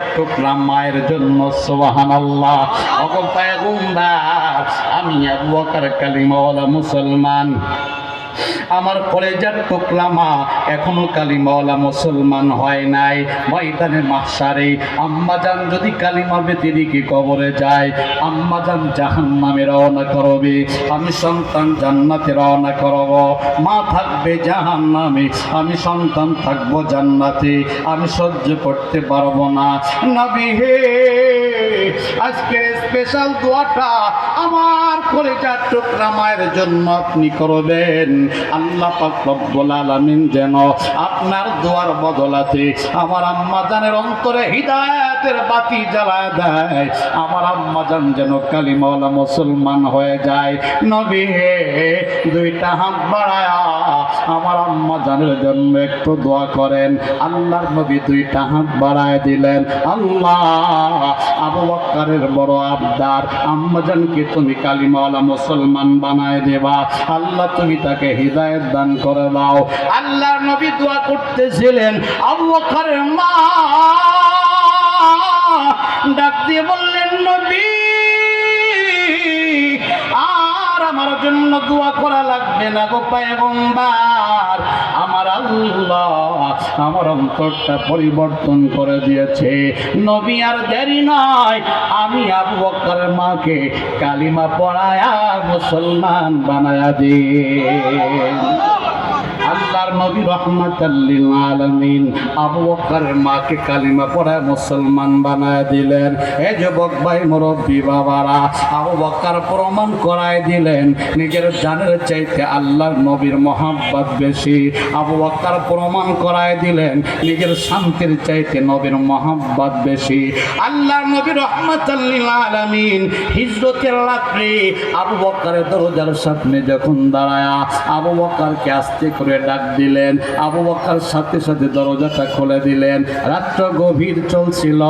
টুকরা মায়ের জন্য সুবহানাল্লাহ। ওগো পয়গম্বর, আমি আবু বকর কালিমাওয়ালা মুসলমান। আমার কলেজার টুকরা মা এখনো কালিমাওয়ালা মুসলমান হয় নাই। ময়দানে মাহশারে আম্মাজান যদি কালিমা বেঁধে রেখে কবরে যায়, আম্মাজান জাহান্নামে রওনা করবে, আমি সন্তান জান্নাতে রওনা করব। মা থাকবে জাহান্নামে, আমি সন্তান থাকবো জান্নাতে। আমি সহ্য করতে পারবো না। নবী হে, আজকের স্পেশাল দোয়াটা আমার কলেজার টুকরা মায়ের জন্য আপনি করবেন। আল্লাহ পাক রব্বুল আলামিন যেন আপনার দোয়ার বদলাতে আমার আম্মা জানের অন্তরে হিদায়াতের বাতি জ্বালায় দেয়। আমার আম্মা জান যেন কালিমাওয়ালা মুসলমান হয়ে যায়। নবী হে, দুইটা হাত বাড়ায়া আমার আম্মা জানের জন্য একটু দোয়া করেন। আল্লাহর নবী দুইটা হাত বাড়ায় দিলেন। আল্লাহ, আবু বকরের বড় আবদার, আম্মা জানকে তুমি কালিমাওয়ালা মুসলমান বানায় দেবা। আল্লাহ তুমি তাকে হিদায়াত দান করে দাও। আল্লাহর নবী দোয়া করতেছিলেন। আবু বকরের মা ডাক দিয়ে বললেন, নবী আর আমার জন্য দোয়া করা লাগবে না গো পয়গম্বর। আমার আল্লাহ আমার অন্তরটা পরিবর্তন করে দিয়েছে। নবী আর দেরি নয়, আমি আবু বকরের মাকে কালিমা পড়ায়া মুসলমান বানায়া দিই। আল্লাহর নবী রাহমাতাল লিল আলামিন আবু বকরের মাকে কালিমা পড়ায় মুসলমান বানায় দিলেন। এই যুবক ভাই মুরব্বী বাবারা, আবু বকর প্রমাণ করায় দিলেন নিজের জানের চাইতে আল্লাহর নবীর মহব্বত বেশি। আবু বকর প্রমাণ করায় দিলেন নিজের শান্তির চাইতে নবীর মহব্বত বেশি। আল্লাহর নবী রাহমাতাল লিল আলামিন হিজরতের রাত্রে আবু বকরের দরজার সামনে যখন দাঁড়ায়া আবু বকরকে আস্তে করে ডাক দিলেন। আবু বকর সাথে সাথে দরজাটা খুলে দিলেন। রাত্র গভীর চলছিল।